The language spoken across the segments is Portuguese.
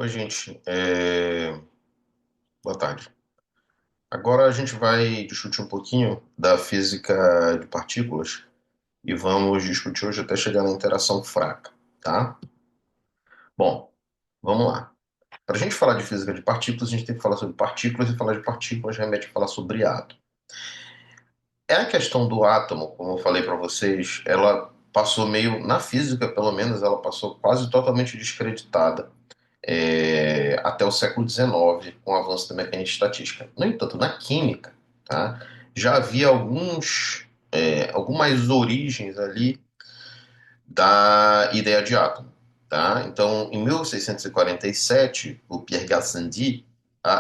Oi, gente. Boa tarde. Agora a gente vai discutir um pouquinho da física de partículas e vamos discutir hoje até chegar na interação fraca, tá? Bom, vamos lá. Para a gente falar de física de partículas, a gente tem que falar sobre partículas e falar de partículas remete a falar sobre átomo. É a questão do átomo, como eu falei para vocês, ela passou meio, na física pelo menos, ela passou quase totalmente descreditada até o século XIX, com o avanço da mecânica estatística. No entanto, na química, tá, já havia algumas origens ali da ideia de átomo. Tá? Então, em 1647, o Pierre Gassendi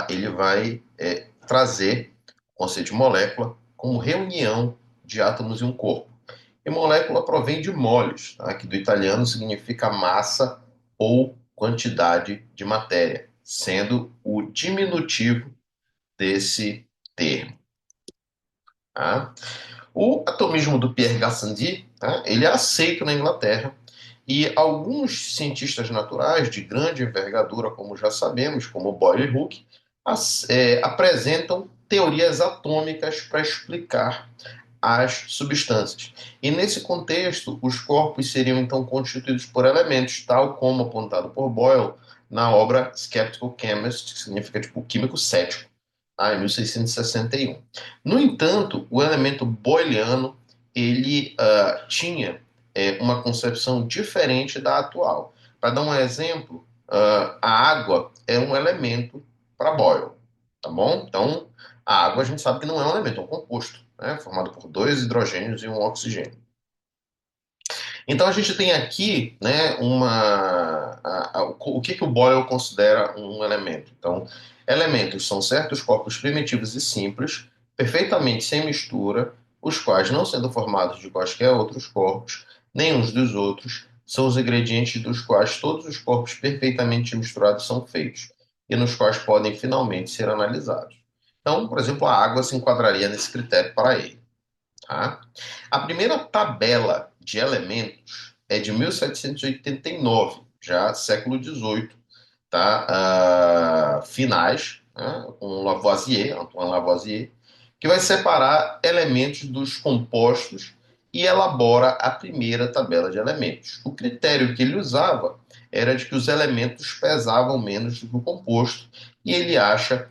ele vai trazer o conceito de molécula como reunião de átomos em um corpo. E molécula provém de moles, tá? Que do italiano significa massa ou quantidade de matéria, sendo o diminutivo desse termo. Tá? O atomismo do Pierre Gassendi, tá? Ele é aceito na Inglaterra e alguns cientistas naturais de grande envergadura, como já sabemos, como Boyle e Hooke, apresentam teorias atômicas para explicar as substâncias. E nesse contexto, os corpos seriam então constituídos por elementos, tal como apontado por Boyle na obra Skeptical Chemist, que significa tipo químico cético, em 1661. No entanto, o elemento boyliano ele tinha uma concepção diferente da atual. Para dar um exemplo, a água é um elemento para Boyle, tá bom? Então, a água a gente sabe que não é um elemento, é um composto, né? Formado por dois hidrogênios e um oxigênio. Então a gente tem aqui, né, o que que o Boyle considera um elemento. Então, elementos são certos corpos primitivos e simples, perfeitamente sem mistura, os quais, não sendo formados de quaisquer outros corpos, nem uns dos outros, são os ingredientes dos quais todos os corpos perfeitamente misturados são feitos, e nos quais podem finalmente ser analisados. Então, por exemplo, a água se enquadraria nesse critério para ele. Tá? A primeira tabela de elementos é de 1789, já século XVIII, tá? Finais, né? Com Lavoisier, Antoine Lavoisier, que vai separar elementos dos compostos e elabora a primeira tabela de elementos. O critério que ele usava era de que os elementos pesavam menos do que o composto, e ele acha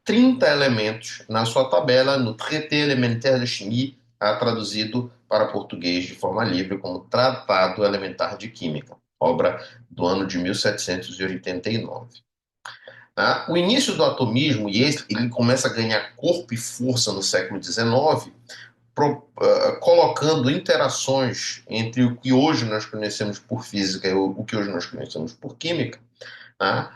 30 elementos na sua tabela no Traité élémentaire de chimie, traduzido para português de forma livre como Tratado Elementar de Química, obra do ano de 1789. Tá? O início do atomismo, e ele começa a ganhar corpo e força no século XIX, colocando interações entre o que hoje nós conhecemos por física e o que hoje nós conhecemos por química, né?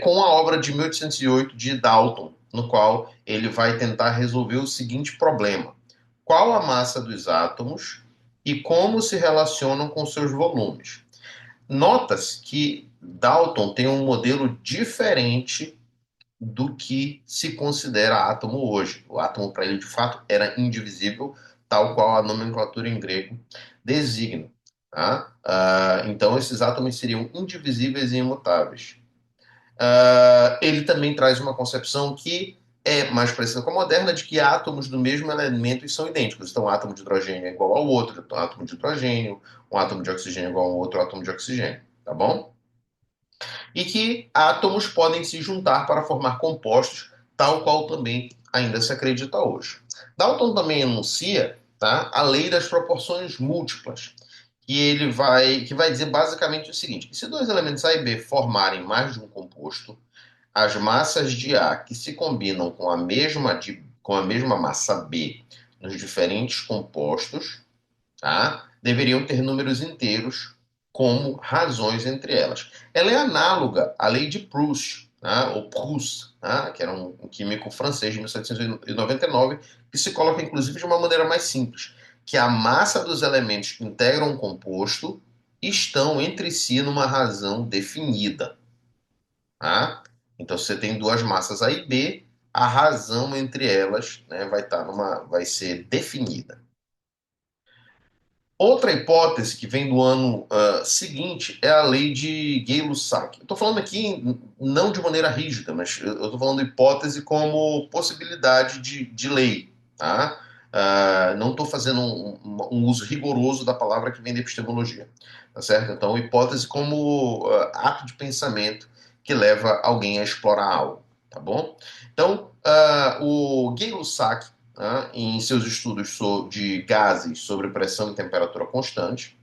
Com a obra de 1808 de Dalton, no qual ele vai tentar resolver o seguinte problema: qual a massa dos átomos e como se relacionam com seus volumes. Nota-se que Dalton tem um modelo diferente do que se considera átomo hoje. O átomo, para ele, de fato, era indivisível, tal qual a nomenclatura em grego designa. Tá? Então, esses átomos seriam indivisíveis e imutáveis. Ele também traz uma concepção que é mais parecida com a moderna, de que átomos do mesmo elemento são idênticos. Então, um átomo de hidrogênio é igual ao outro, um átomo de hidrogênio, um átomo de oxigênio é igual ao outro átomo de oxigênio, tá bom? E que átomos podem se juntar para formar compostos, tal qual também ainda se acredita hoje. Dalton também enuncia, tá, a lei das proporções múltiplas, que vai dizer basicamente o seguinte: que se dois elementos A e B formarem mais de um composto, as massas de A que se combinam com a mesma massa B nos diferentes compostos, tá, deveriam ter números inteiros como razões entre elas. Ela é análoga à lei de Proust, tá, ou Proust, tá, que era um químico francês de 1799, que se coloca inclusive de uma maneira mais simples, que a massa dos elementos que integram um composto estão entre si numa razão definida. Tá? Então, se você tem duas massas A e B, a razão entre elas, né, vai ser definida. Outra hipótese que vem do ano seguinte é a lei de Gay-Lussac. Eu estou falando aqui não de maneira rígida, mas eu estou falando hipótese como possibilidade de lei. Tá? Não estou fazendo um uso rigoroso da palavra que vem da epistemologia. Tá certo? Então, hipótese como ato de pensamento que leva alguém a explorar algo. Tá bom? Então, o Gay-Lussac, em seus estudos de gases sobre pressão e temperatura constante,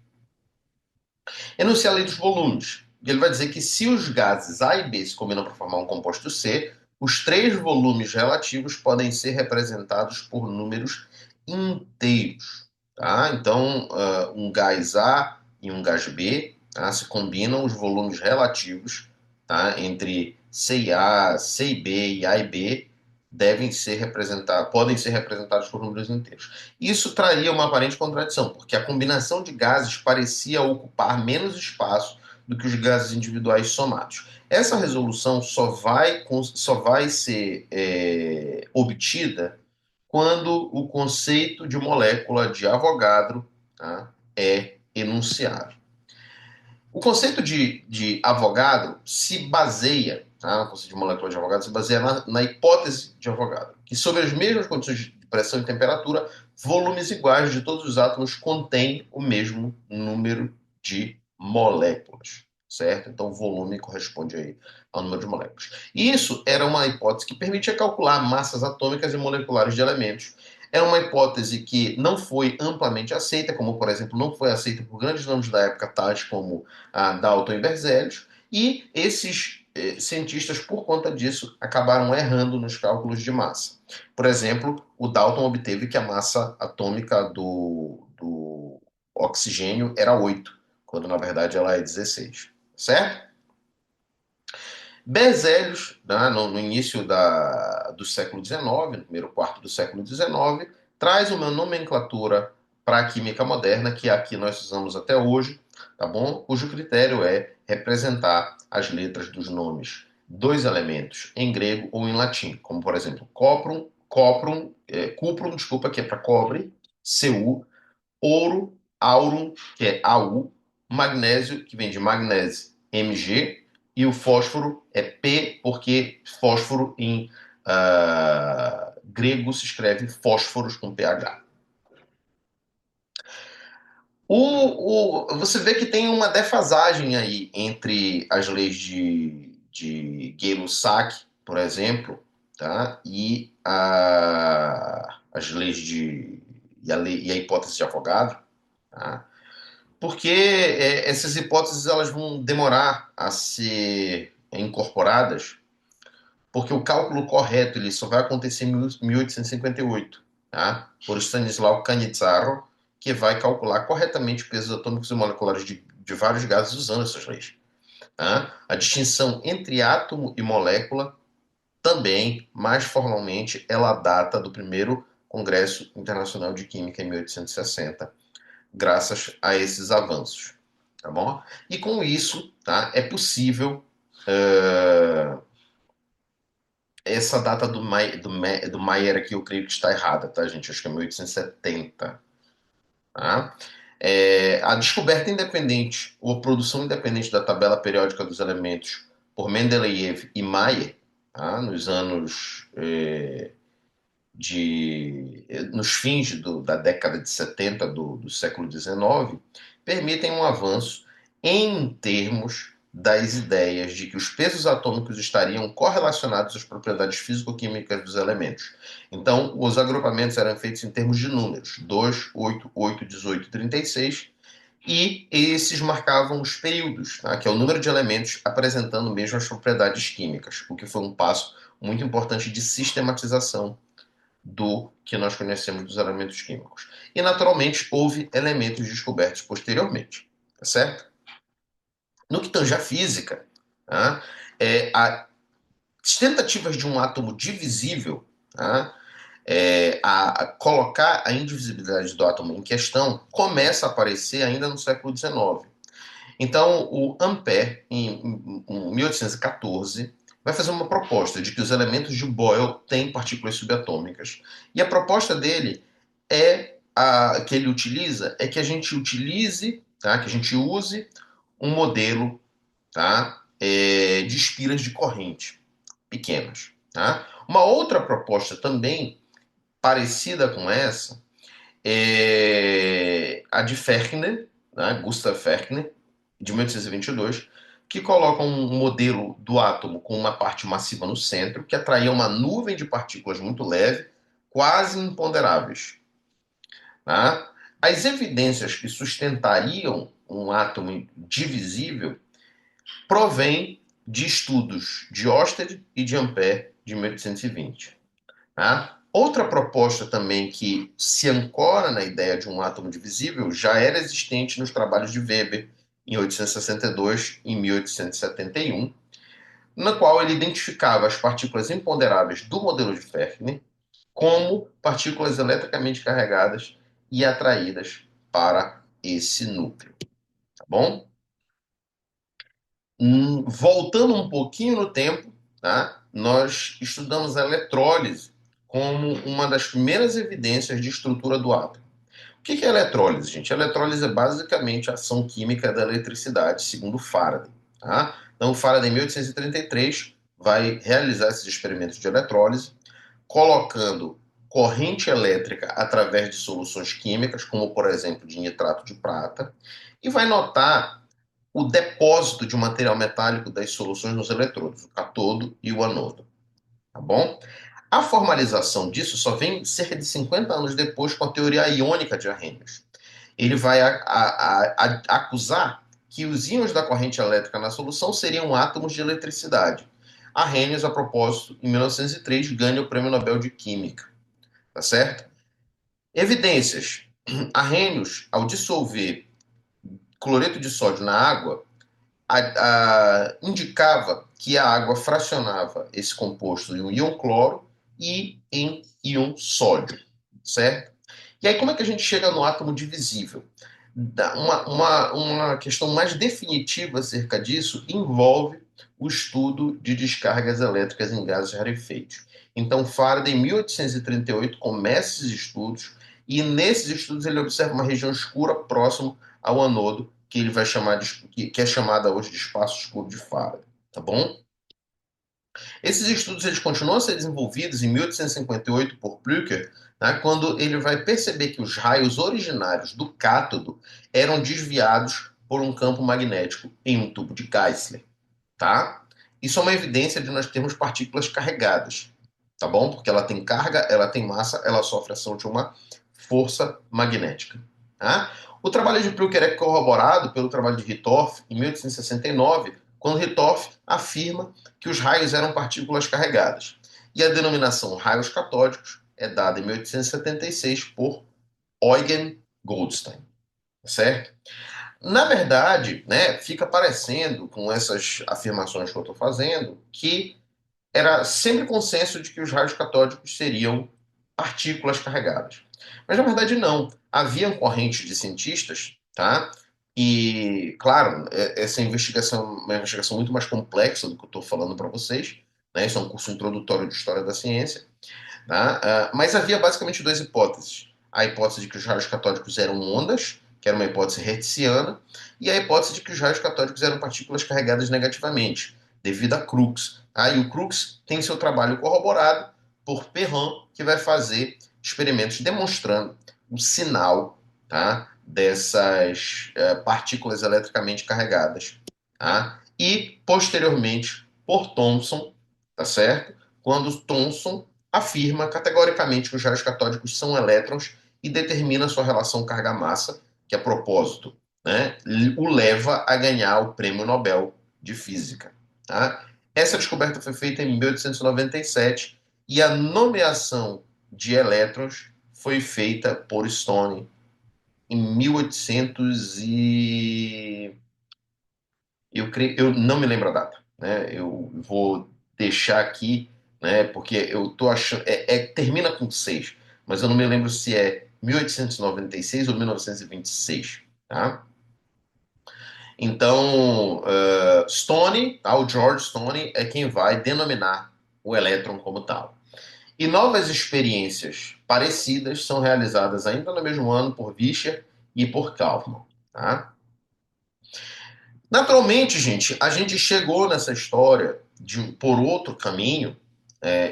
enuncia a lei dos volumes. Ele vai dizer que se os gases A e B se combinam para formar um composto C, os três volumes relativos podem ser representados por números inteiros. Tá? Então, um gás A e um gás B, tá? Se combinam os volumes relativos, tá? Entre C e A, C e B e A e B, podem ser representados por números inteiros. Isso traria uma aparente contradição, porque a combinação de gases parecia ocupar menos espaço do que os gases individuais somados. Essa resolução só vai ser obtida quando o conceito de molécula de Avogadro, tá, é enunciado. O conceito de Avogadro se baseia, tá, o conceito de molécula de Avogadro se baseia na hipótese de Avogadro, que sob as mesmas condições de pressão e temperatura, volumes iguais de todos os átomos contêm o mesmo número de moléculas, certo? Então, o volume corresponde aí ao número de moléculas. Isso era uma hipótese que permitia calcular massas atômicas e moleculares de elementos. É uma hipótese que não foi amplamente aceita, como, por exemplo, não foi aceita por grandes nomes da época, tais como Dalton e Berzelius, e esses cientistas, por conta disso, acabaram errando nos cálculos de massa. Por exemplo, o Dalton obteve que a massa atômica do oxigênio era 8, quando na verdade ela é 16, certo? Berzelius, né, no início do século XIX, no primeiro quarto do século XIX, traz uma nomenclatura para a química moderna, que é a que nós usamos até hoje, tá bom? Cujo critério é representar as letras dos nomes dos elementos em grego ou em latim, como por exemplo, cuprum, desculpa, que é para cobre, Cu, ouro, aurum, que é AU, magnésio, que vem de magnésio, Mg, e o fósforo é P, porque fósforo em grego se escreve fósforos com PH. Você vê que tem uma defasagem aí entre as leis de Gay-Lussac, por exemplo, tá? E as leis e a hipótese de Avogadro, tá? Porque essas hipóteses elas vão demorar a ser incorporadas, porque o cálculo correto ele só vai acontecer em 1858, tá? Por Stanisław Cannizzaro, que vai calcular corretamente pesos atômicos e moleculares de vários gases usando essas leis. Tá? A distinção entre átomo e molécula também, mais formalmente, ela data do primeiro Congresso Internacional de Química em 1860, graças a esses avanços, tá bom? E com isso, tá, é possível essa data do Mayer aqui, eu creio que está errada, tá, gente? Acho que é 1870, tá? A descoberta independente ou a produção independente da tabela periódica dos elementos por Mendeleev e Mayer, tá? Nos fins da década de 70 do século XIX, permitem um avanço em termos das ideias de que os pesos atômicos estariam correlacionados às propriedades físico-químicas dos elementos. Então, os agrupamentos eram feitos em termos de números, 2, 8, 8, 18, 36, e esses marcavam os períodos, tá? Que é o número de elementos apresentando mesmo as propriedades químicas, o que foi um passo muito importante de sistematização do que nós conhecemos dos elementos químicos. E, naturalmente, houve elementos descobertos posteriormente, tá certo? No que tange à física, tá? As tentativas de um átomo divisível, tá? A colocar a indivisibilidade do átomo em questão começa a aparecer ainda no século XIX. Então, o Ampère, em 1814, vai fazer uma proposta de que os elementos de Boyle têm partículas subatômicas. E a proposta dele é que ele utiliza é que a gente utilize, tá? Que a gente use um modelo, tá? De espiras de corrente pequenas. Tá? Uma outra proposta também parecida com essa é a de Fechner, né? Gustav Fechner, de 1822, que coloca um modelo do átomo com uma parte massiva no centro, que atraía uma nuvem de partículas muito leve, quase imponderáveis. Tá? As evidências que sustentariam um átomo divisível provém de estudos de Oersted e de Ampère de 1820. Tá? Outra proposta também que se ancora na ideia de um átomo divisível já era existente nos trabalhos de Weber em 1862 e 1871, na qual ele identificava as partículas imponderáveis do modelo de Fechner como partículas eletricamente carregadas e atraídas para esse núcleo, tá bom? Voltando um pouquinho no tempo, tá? Nós estudamos a eletrólise como uma das primeiras evidências de estrutura do átomo. O que é eletrólise, gente? A eletrólise é basicamente a ação química da eletricidade, segundo Faraday. Tá? Então, Faraday, em 1833, vai realizar esses experimentos de eletrólise, colocando corrente elétrica através de soluções químicas, como, por exemplo, de nitrato de prata, e vai notar o depósito de um material metálico das soluções nos eletrodos, o catodo e o anodo. Tá bom? A formalização disso só vem cerca de 50 anos depois com a teoria iônica de Arrhenius. Ele vai acusar que os íons da corrente elétrica na solução seriam átomos de eletricidade. Arrhenius, a propósito, em 1903, ganha o Prêmio Nobel de Química. Tá certo? Evidências. Arrhenius, ao dissolver cloreto de sódio na água, indicava que a água fracionava esse composto em um íon cloro e em íon sódio, certo? E aí, como é que a gente chega no átomo divisível? Uma questão mais definitiva acerca disso envolve o estudo de descargas elétricas em gases rarefeitos. Então, Faraday, em 1838, começa esses estudos, e nesses estudos ele observa uma região escura próximo ao anodo, que ele vai chamar que é chamada hoje de espaço escuro de Faraday, tá bom? Esses estudos eles continuam a ser desenvolvidos em 1858 por Blücher, né, quando ele vai perceber que os raios originários do cátodo eram desviados por um campo magnético em um tubo de Geissler, tá? Isso é uma evidência de nós termos partículas carregadas, tá bom? Porque ela tem carga, ela tem massa, ela sofre ação de uma força magnética, tá? O trabalho de Blücher é corroborado pelo trabalho de Hittorf em 1869, quando Hittorf afirma que os raios eram partículas carregadas. E a denominação raios catódicos é dada em 1876 por Eugen Goldstein, certo? Na verdade, né, fica parecendo, com essas afirmações que eu estou fazendo, que era sempre consenso de que os raios catódicos seriam partículas carregadas. Mas na verdade não. Havia correntes de cientistas, tá? E, claro, essa investigação é uma investigação muito mais complexa do que eu estou falando para vocês. Né? Isso é um curso introdutório de História da Ciência. Tá? Mas havia basicamente duas hipóteses. A hipótese de que os raios catódicos eram ondas, que era uma hipótese hertziana, e a hipótese de que os raios catódicos eram partículas carregadas negativamente, devido a Crookes. Tá? E o Crookes tem seu trabalho corroborado por Perrin, que vai fazer experimentos demonstrando o sinal, tá, dessas partículas eletricamente carregadas. Tá? E, posteriormente, por Thomson, tá certo? Quando Thomson afirma categoricamente que os raios catódicos são elétrons e determina sua relação carga-massa, que a propósito, né, o leva a ganhar o Prêmio Nobel de Física. Tá? Essa descoberta foi feita em 1897 e a nomeação de elétrons foi feita por Stone em 1800 e... eu não me lembro a data, né? Eu vou deixar aqui, né? Porque eu tô achando termina com 6, mas eu não me lembro se é 1896 ou 1926, tá? Então, Stone, tá? O George Stone é quem vai denominar o elétron como tal. E novas experiências parecidas são realizadas ainda no mesmo ano por Visscher e por Kaufman. Tá? Naturalmente, gente, a gente chegou nessa história por outro caminho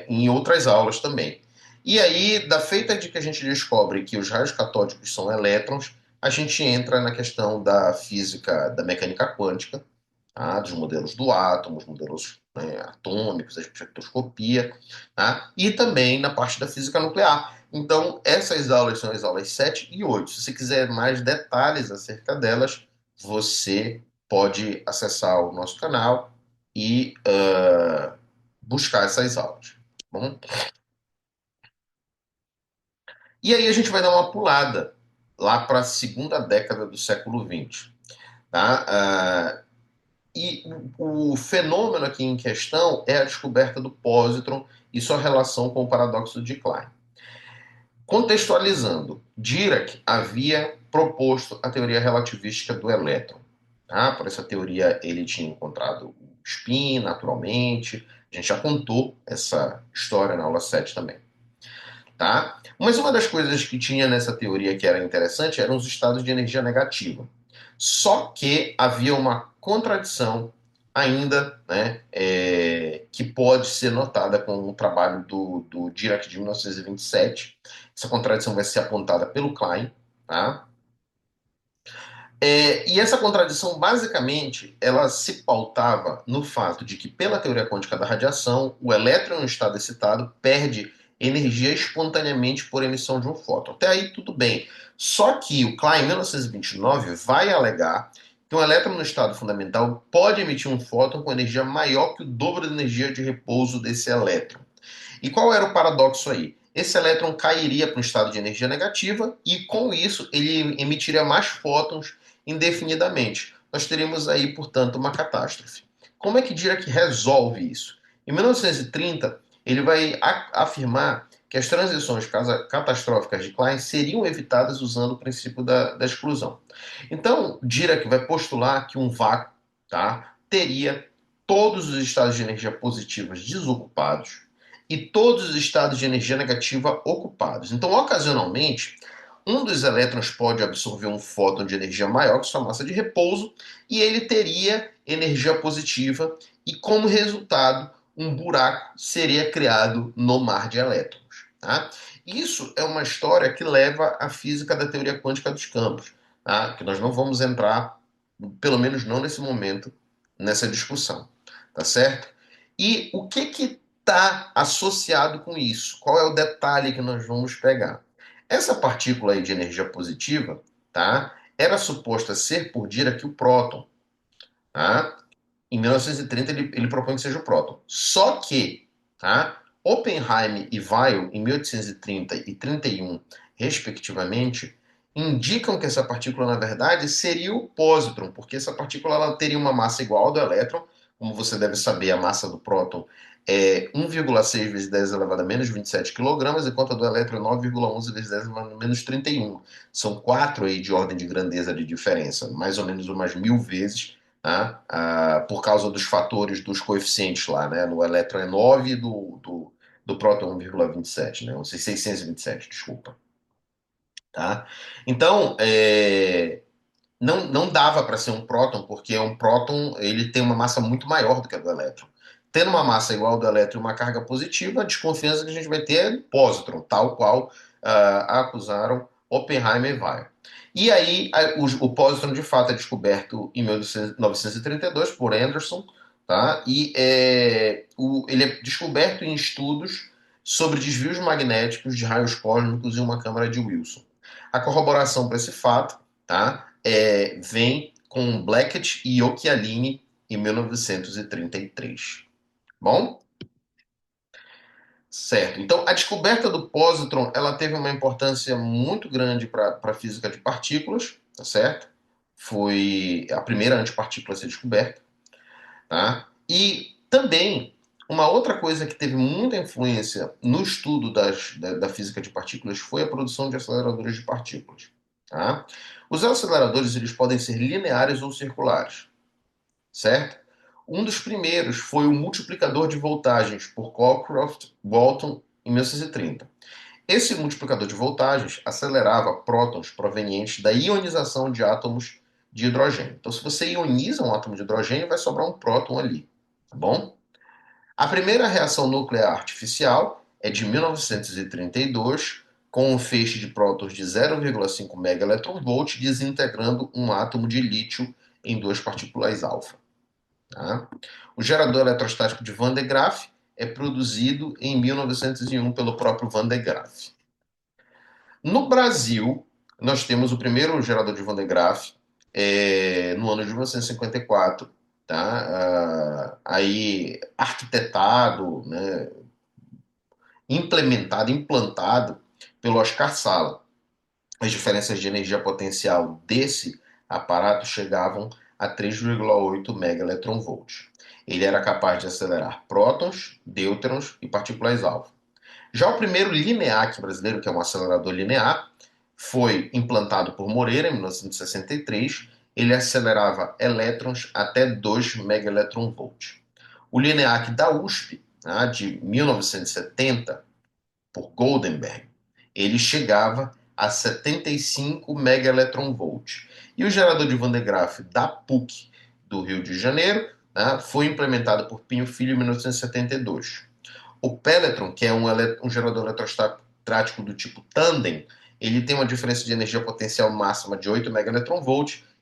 em outras aulas também. E aí, da feita de que a gente descobre que os raios catódicos são elétrons, a gente entra na questão da física, da mecânica quântica, tá? Dos modelos do átomo, os modelos atômicos, a espectroscopia, tá? E também na parte da física nuclear. Então, essas aulas são as aulas 7 e 8. Se você quiser mais detalhes acerca delas, você pode acessar o nosso canal e buscar essas aulas. Tá bom? E aí a gente vai dar uma pulada lá para a segunda década do século XX. Tá? E o fenômeno aqui em questão é a descoberta do pósitron e sua relação com o paradoxo de Klein. Contextualizando, Dirac havia proposto a teoria relativística do elétron. Tá? Por essa teoria, ele tinha encontrado o spin naturalmente. A gente já contou essa história na aula 7 também. Tá? Mas uma das coisas que tinha nessa teoria que era interessante eram os estados de energia negativa. Só que havia uma contradição ainda, né, que pode ser notada com o trabalho do Dirac de 1927. Essa contradição vai ser apontada pelo Klein. Tá? E essa contradição, basicamente, ela se pautava no fato de que, pela teoria quântica da radiação, o elétron em um estado excitado perde energia espontaneamente por emissão de um fóton. Até aí, tudo bem. Só que o Klein, em 1929, vai alegar que um elétron no estado fundamental pode emitir um fóton com energia maior que o dobro da energia de repouso desse elétron. E qual era o paradoxo aí? Esse elétron cairia para um estado de energia negativa e, com isso, ele emitiria mais fótons indefinidamente. Nós teríamos aí, portanto, uma catástrofe. Como é que Dirac resolve isso? Em 1930, ele vai afirmar que as transições catastróficas de Klein seriam evitadas usando o princípio da exclusão. Então, Dirac vai postular que um vácuo, tá, teria todos os estados de energia positivos desocupados e todos os estados de energia negativa ocupados. Então, ocasionalmente, um dos elétrons pode absorver um fóton de energia maior que sua massa de repouso e ele teria energia positiva e, como resultado, um buraco seria criado no mar de elétrons. Tá? Isso é uma história que leva à física da teoria quântica dos campos, tá? Que nós não vamos entrar, pelo menos não nesse momento, nessa discussão. Tá certo? E o que está associado com isso? Qual é o detalhe que nós vamos pegar? Essa partícula aí de energia positiva, tá? Era suposta ser por Dirac o próton, tá? Em 1930 ele propõe que seja o próton. Só que, tá? Oppenheim e Weyl, em 1830 e 31, respectivamente, indicam que essa partícula, na verdade, seria o pósitron, porque essa partícula ela teria uma massa igual ao do elétron. Como você deve saber, a massa do próton é 1,6 vezes 10 elevado a menos 27 kg, enquanto a do elétron é 9,11 vezes 10 elevado a menos 31. São 4 aí de ordem de grandeza de diferença, mais ou menos umas 1000 vezes, tá? Por causa dos fatores dos coeficientes lá, né? No elétron é 9 e do próton 1,27, né? 627, desculpa. Tá? Então, não dava para ser um próton, porque um próton ele tem uma massa muito maior do que a do elétron. Tendo uma massa igual ao do elétron e uma carga positiva, a desconfiança que a gente vai ter é pósitron, tal qual acusaram Oppenheimer e Weyl. E aí, o pósitron de fato é descoberto em 1932 por Anderson, tá? E ele é descoberto em estudos sobre desvios magnéticos de raios cósmicos em uma câmara de Wilson. A corroboração para esse fato, tá? Vem com Blackett e Occhialini em 1933. Bom? Certo. Então, a descoberta do pósitron, ela teve uma importância muito grande para a física de partículas, tá certo? Foi a primeira antipartícula a ser descoberta, tá? E também uma outra coisa que teve muita influência no estudo da física de partículas foi a produção de aceleradores de partículas, tá? Os aceleradores eles podem ser lineares ou circulares, certo? Um dos primeiros foi o multiplicador de voltagens por Cockcroft Walton em 1930. Esse multiplicador de voltagens acelerava prótons provenientes da ionização de átomos de hidrogênio. Então, se você ioniza um átomo de hidrogênio, vai sobrar um próton ali, tá bom? A primeira reação nuclear artificial é de 1932, com um feixe de prótons de 0,5 MeV, desintegrando um átomo de lítio em duas partículas alfa. Tá? O gerador eletrostático de Van de Graaff é produzido em 1901 pelo próprio Van de Graaff. No Brasil, nós temos o primeiro gerador de Van de Graaff no ano de 1954, tá? Aí arquitetado, né, implementado, implantado pelo Oscar Sala. As diferenças de energia potencial desse aparato chegavam a 3,8 MeV. Ele era capaz de acelerar prótons, nêutrons e partículas alfa. Já o primeiro LINEAC brasileiro, que é um acelerador linear, foi implantado por Moreira em 1963. Ele acelerava elétrons até 2 MeV. O LINEAC da USP, né, de 1970, por Goldenberg, ele chegava a 75 MeV. E o gerador de Van de Graaff da PUC do Rio de Janeiro, né, foi implementado por Pinho Filho em 1972. O Pelletron, que é um gerador eletrostático do tipo tandem, ele tem uma diferença de energia potencial máxima de 8 MeV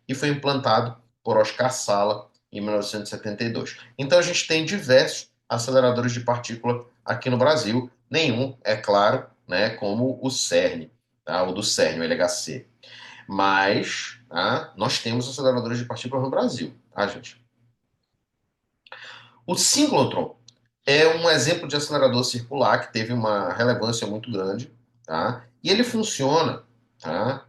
e foi implantado por Oscar Sala em 1972. Então a gente tem diversos aceleradores de partícula aqui no Brasil, nenhum, é claro, né, como o CERN, tá? O do CERN, o LHC. Mas tá, nós temos aceleradores de partículas no Brasil, tá, gente? O síncrotron é um exemplo de acelerador circular que teve uma relevância muito grande, tá? E ele funciona, tá?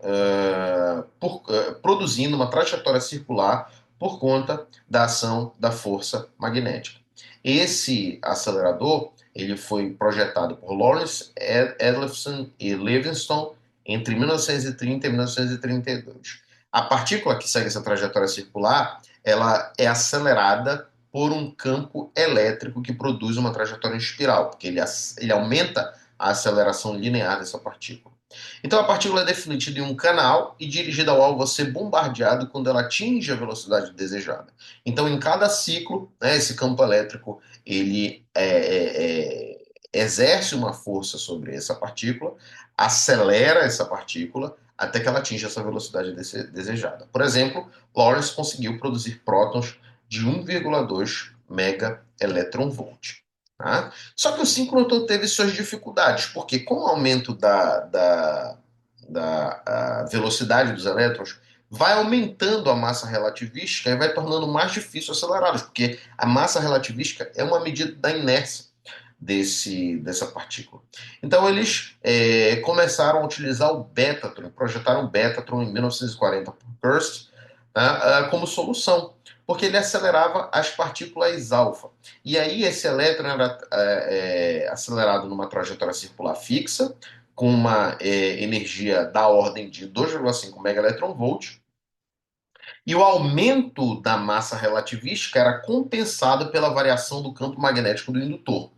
Produzindo uma trajetória circular por conta da ação da força magnética. Esse acelerador ele foi projetado por Lawrence Edelson e Livingston entre 1930 e 1932. A partícula que segue essa trajetória circular, ela é acelerada por um campo elétrico que produz uma trajetória em espiral, porque ele aumenta a aceleração linear dessa partícula. Então a partícula é defletida em um canal e dirigida ao alvo a ser bombardeado quando ela atinge a velocidade desejada. Então em cada ciclo, né, esse campo elétrico ele exerce uma força sobre essa partícula, acelera essa partícula até que ela atinja essa velocidade desejada. Por exemplo, Lawrence conseguiu produzir prótons de 1,2 MeV. Tá? Só que o síncrotron teve suas dificuldades, porque com o aumento da velocidade dos elétrons, vai aumentando a massa relativística e vai tornando mais difícil acelerá-los, porque a massa relativística é uma medida da inércia dessa partícula. Então eles começaram a utilizar o Betatron, projetaram o Betatron em 1940 por Kirst, tá, como solução, porque ele acelerava as partículas alfa. E aí esse elétron era acelerado numa trajetória circular fixa, com uma energia da ordem de 2,5 MeV, e o aumento da massa relativística era compensado pela variação do campo magnético do indutor.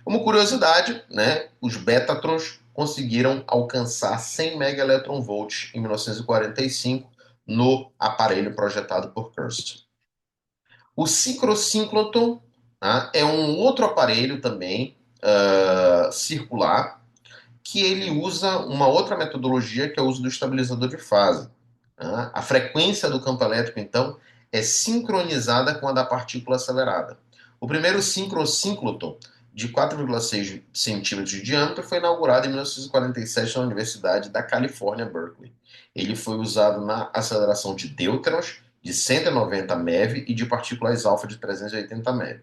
Como curiosidade, né, os betatrons conseguiram alcançar 100 MeV em 1945 no aparelho projetado por Kirst. O sincrosíncroton, tá, é um outro aparelho também circular que ele usa uma outra metodologia que é o uso do estabilizador de fase. Tá? A frequência do campo elétrico, então, é sincronizada com a da partícula acelerada. O primeiro sincrosíncroton de 4,6 centímetros de diâmetro foi inaugurado em 1947 na Universidade da Califórnia, Berkeley. Ele foi usado na aceleração de nêutrons de 190 MeV e de partículas alfa de 380 MeV.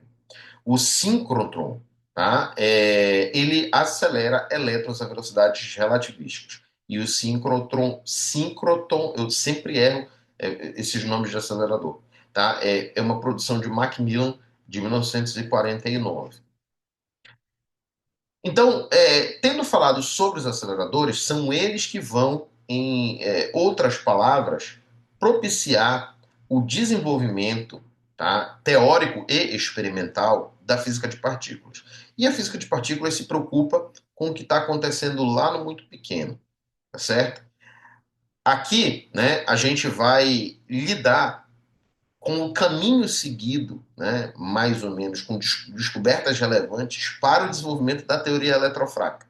O síncrotron, tá? Ele acelera elétrons a velocidades relativísticas. E o síncroton, eu sempre erro esses nomes de acelerador, tá? É uma produção de Macmillan de 1949. Então, tendo falado sobre os aceleradores, são eles que vão, em outras palavras, propiciar o desenvolvimento, tá, teórico e experimental da física de partículas. E a física de partículas se preocupa com o que está acontecendo lá no muito pequeno, tá certo? Aqui, né, a gente vai lidar com o caminho seguido, né, mais ou menos, com descobertas relevantes para o desenvolvimento da teoria eletrofrágil.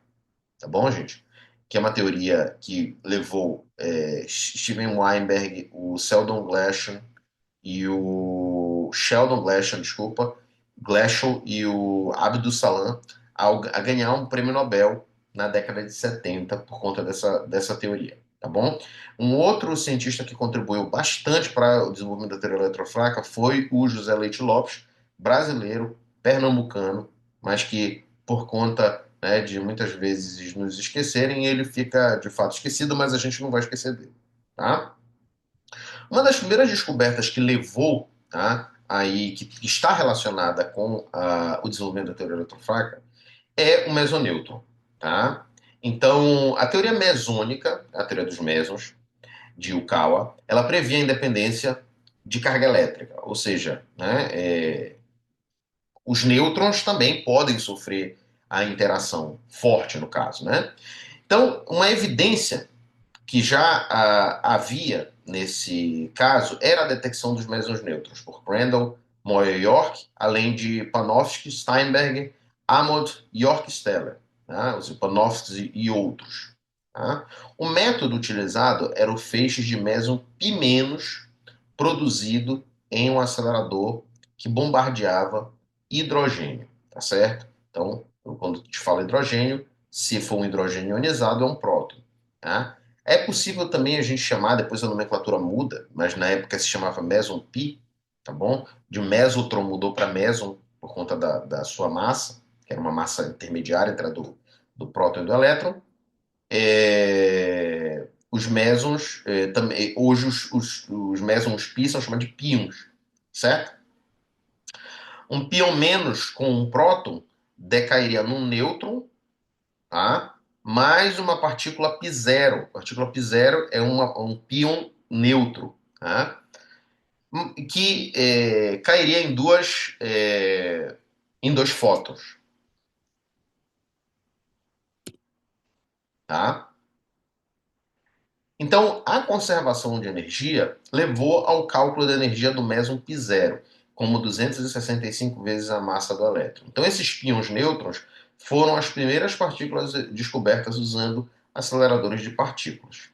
Tá bom, gente? Que é uma teoria que levou Steven Weinberg, o Sheldon Glashow e o Sheldon Glashow, desculpa, Glashow e o Abdus Salam a ganhar um prêmio Nobel na década de 70 por conta dessa teoria, tá bom? Um outro cientista que contribuiu bastante para o desenvolvimento da teoria eletrofrágil foi o José Leite Lopes, brasileiro, pernambucano, mas que por conta, né, de muitas vezes nos esquecerem, ele fica de fato esquecido, mas a gente não vai esquecer dele, tá? Uma das primeiras descobertas que levou, tá, aí, que está relacionada com o desenvolvimento da teoria eletrofrágil é o mesonêutron. Tá? Então, a teoria mesônica, a teoria dos mesons, de Yukawa, ela previa a independência de carga elétrica, ou seja, né, os nêutrons também podem sofrer a interação forte, no caso. Né? Então, uma evidência que já havia nesse caso era a detecção dos mesons nêutrons por Prandtl, Moyer-York, além de Panofsky, Steinberg, Amod e York-Steller, tá? Os Panofsky e outros. Tá? O método utilizado era o feixe de meson π- produzido em um acelerador que bombardeava hidrogênio, tá certo? Então, quando te falo hidrogênio, se for um hidrogênio ionizado, é um próton. Tá? É possível também a gente chamar, depois a nomenclatura muda, mas na época se chamava meson pi, tá bom? De mesotron mudou para meson por conta da sua massa, que era uma massa intermediária entre a do próton e do elétron. Os mesons, também, hoje os mesons pi são chamados de pions, certo? Um pion menos com um próton decairia num nêutron, tá? Mais uma partícula π0. Partícula π0 é um pion neutro, tá? Que cairia em dois fótons, tá? Então, a conservação de energia levou ao cálculo da energia do meson π0, como 265 vezes a massa do elétron. Então, esses pions nêutrons foram as primeiras partículas descobertas usando aceleradores de partículas.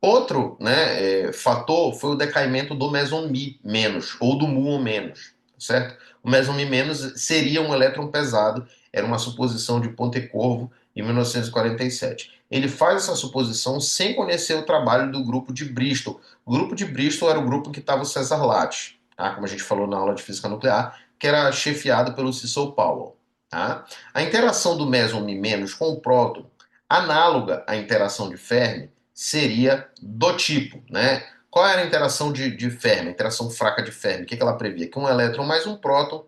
Outro, né, fator foi o decaimento do meson mi menos, ou do muon menos, certo? O meson mi menos seria um elétron pesado, era uma suposição de Pontecorvo em 1947. Ele faz essa suposição sem conhecer o trabalho do grupo de Bristol. O grupo de Bristol era o grupo que estava o Cesar Lattes, tá? Como a gente falou na aula de física nuclear, que era chefiado pelo Cecil Powell. Tá? A interação do meson mi menos com o próton, análoga à interação de Fermi, seria do tipo, né? Qual era a interação de Fermi, a interação fraca de Fermi? O que ela previa? Que um elétron mais um próton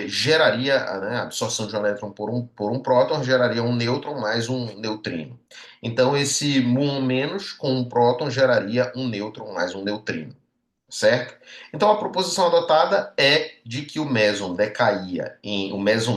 geraria, né, a absorção de um elétron por um próton geraria um nêutron mais um neutrino. Então, esse muon menos com um próton geraria um nêutron mais um neutrino, certo? Então, a proposição adotada é de que o meson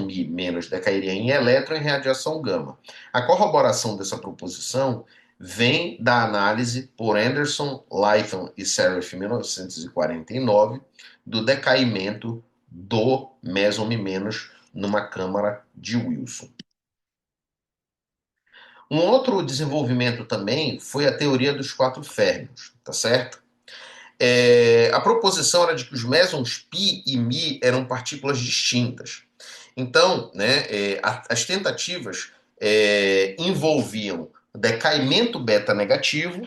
mi menos decairia em elétron em radiação gama. A corroboração dessa proposição vem da análise por Anderson, Lytham e Serif em 1949 do decaimento do meson mi menos numa câmara de Wilson. Um outro desenvolvimento também foi a teoria dos quatro férmions, tá certo? A proposição era de que os mesons π e μ eram partículas distintas. Então, né, as tentativas envolviam decaimento beta negativo,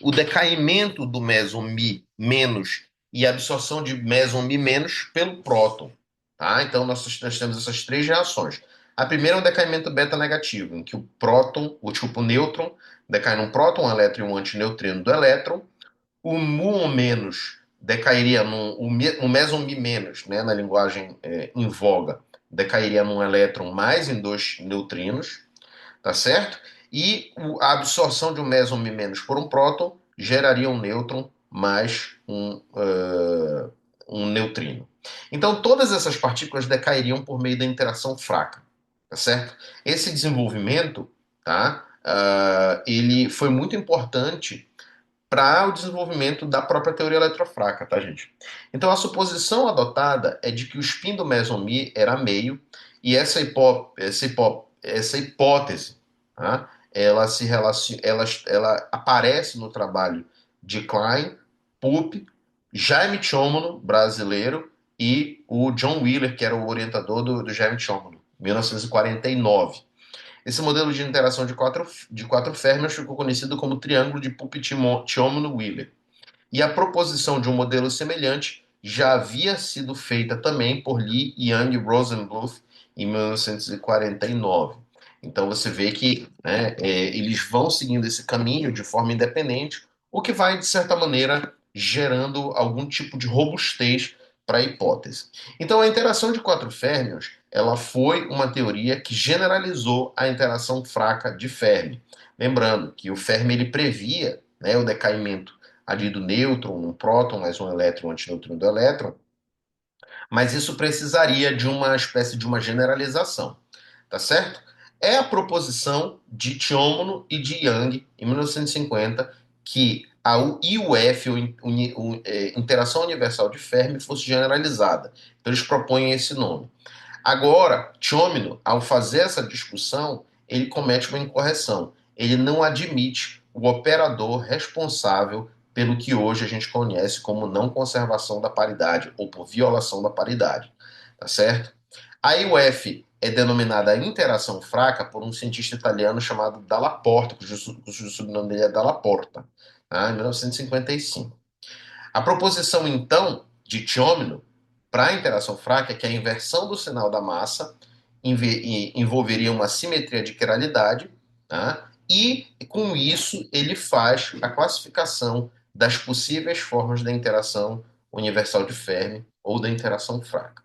o decaimento do meson mi menos e a absorção de meson mi menos pelo próton. Tá? Então, nós temos essas três reações. A primeira é um decaimento beta negativo, em que o próton, o nêutron, decai num próton, um elétron e um antineutrino do elétron. O muon menos decairia o meson mi menos, né, na linguagem em voga, decairia num elétron mais em dois neutrinos, tá certo? E a absorção de um meson mi menos por um próton geraria um nêutron mais um neutrino, Então, todas essas partículas decairiam por meio da interação fraca, tá certo? Esse desenvolvimento, tá? Ele foi muito importante para o desenvolvimento da própria teoria eletrofraca, tá, gente? Então, a suposição adotada é de que o spin do meson Mi era meio, e essa hipótese, tá? Ela aparece no trabalho de Klein, Pope, Jaime Tchomono, brasileiro, e o John Wheeler, que era o orientador do Jaime Tchomono, 1949. Esse modelo de interação de quatro férmions ficou conhecido como triângulo de Puppy-Tiomono-Wheeler. E a proposição de um modelo semelhante já havia sido feita também por Lee, Yang e Rosenbluth em 1949. Então você vê que, né, eles vão seguindo esse caminho de forma independente, o que vai, de certa maneira, gerando algum tipo de robustez para a hipótese. Então a interação de quatro férmions ela foi uma teoria que generalizou a interação fraca de Fermi. Lembrando que o Fermi ele previa, né, o decaimento ali do nêutron, um próton mais um elétron, um antineutrino do elétron, mas isso precisaria de uma espécie de uma generalização, tá certo? É a proposição de Tiomono e de Yang, em 1950, que a IUF, Interação Universal de Fermi, fosse generalizada. Então eles propõem esse nome. Agora, Tchomino, ao fazer essa discussão, ele comete uma incorreção. Ele não admite o operador responsável pelo que hoje a gente conhece como não conservação da paridade ou por violação da paridade, tá certo? A IUF é denominada interação fraca por um cientista italiano chamado Dalla Porta, cujo sobrenome dele é Dalla Porta, tá? Em 1955. A proposição, então, de Tchomino para a interação fraca é que a inversão do sinal da massa envolveria uma simetria de quiralidade, tá? E com isso ele faz a classificação das possíveis formas da interação universal de Fermi ou da interação fraca.